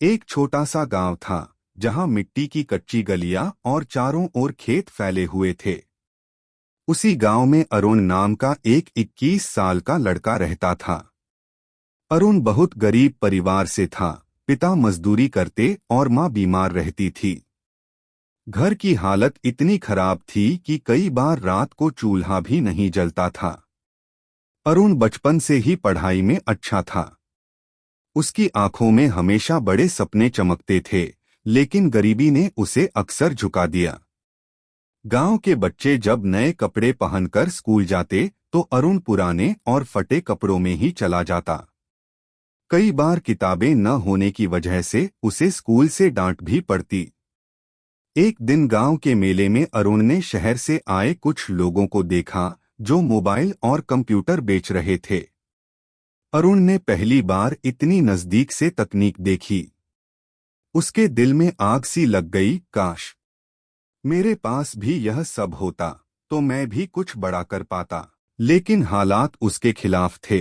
एक छोटा सा गांव था जहां मिट्टी की कच्ची गलियां और चारों ओर खेत फैले हुए थे। उसी गांव में अरुण नाम का एक 21 साल का लड़का रहता था। अरुण बहुत गरीब परिवार से था। पिता मजदूरी करते और मां बीमार रहती थी। घर की हालत इतनी खराब थी कि कई बार रात को चूल्हा भी नहीं जलता था। अरुण बचपन से ही पढ़ाई में अच्छा था। उसकी आंखों में हमेशा बड़े सपने चमकते थे, लेकिन गरीबी ने उसे अक्सर झुका दिया। गांव के बच्चे जब नए कपड़े पहनकर स्कूल जाते तो अरुण पुराने और फटे कपड़ों में ही चला जाता। कई बार किताबें न होने की वजह से उसे स्कूल से डांट भी पड़ती। एक दिन गांव के मेले में अरुण ने शहर से आए कुछ लोगों को देखा जो मोबाइल और कंप्यूटर बेच रहे थे। अरुण ने पहली बार इतनी नजदीक से तकनीक देखी। उसके दिल में आग सी लग गई, काश मेरे पास भी यह सब होता तो मैं भी कुछ बड़ा कर पाता। लेकिन हालात उसके खिलाफ थे।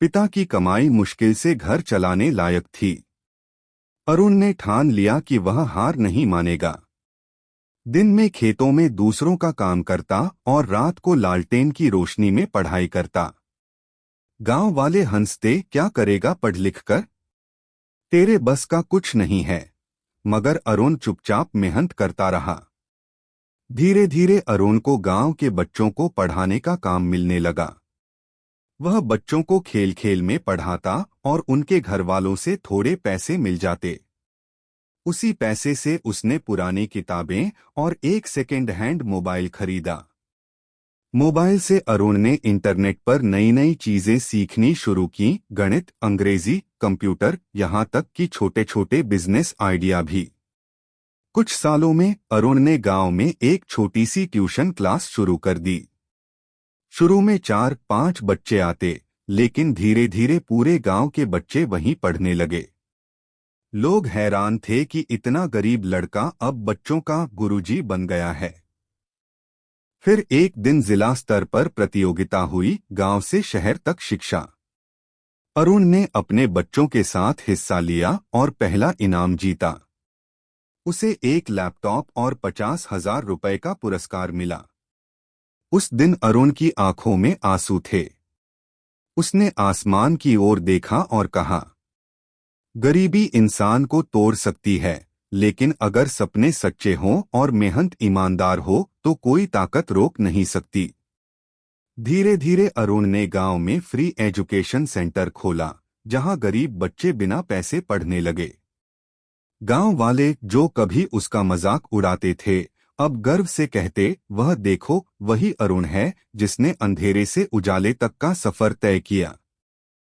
पिता की कमाई मुश्किल से घर चलाने लायक थी। अरुण ने ठान लिया कि वह हार नहीं मानेगा। दिन में खेतों में दूसरों का काम करता और रात को लालटेन की रोशनी में पढ़ाई करता। गांव वाले हंसते, क्या करेगा पढ़ लिख कर, तेरे बस का कुछ नहीं है। मगर अरुण चुपचाप मेहनत करता रहा। धीरे धीरे अरुण को गांव के बच्चों को पढ़ाने का काम मिलने लगा। वह बच्चों को खेल खेल में पढ़ाता और उनके घर वालों से थोड़े पैसे मिल जाते। उसी पैसे से उसने पुरानी किताबें और एक सेकेंड हैंड मोबाइल खरीदा। मोबाइल से अरुण ने इंटरनेट पर नई नई चीजें सीखनी शुरू की, गणित, अंग्रेजी, कंप्यूटर, यहाँ तक कि छोटे छोटे बिजनेस आइडिया भी। कुछ सालों में अरुण ने गांव में एक छोटी सी ट्यूशन क्लास शुरू कर दी। शुरू में 4-5 बच्चे आते, लेकिन धीरे धीरे पूरे गांव के बच्चे वहीं पढ़ने लगे। लोग हैरान थे कि इतना गरीब लड़का अब बच्चों का गुरुजी बन गया है। फिर एक दिन जिला स्तर पर प्रतियोगिता हुई, गांव से शहर तक शिक्षा। अरुण ने अपने बच्चों के साथ हिस्सा लिया और पहला इनाम जीता। उसे एक लैपटॉप और 50,000 रुपए का पुरस्कार मिला। उस दिन अरुण की आंखों में आंसू थे। उसने आसमान की ओर देखा और कहा, गरीबी इंसान को तोड़ सकती है, लेकिन अगर सपने सच्चे हों और मेहनत ईमानदार हो तो कोई ताकत रोक नहीं सकती। धीरे धीरे अरुण ने गांव में फ्री एजुकेशन सेंटर खोला, जहां गरीब बच्चे बिना पैसे पढ़ने लगे। गांव वाले जो कभी उसका मजाक उड़ाते थे, अब गर्व से कहते, वह देखो, वही अरुण है जिसने अंधेरे से उजाले तक का सफर तय किया।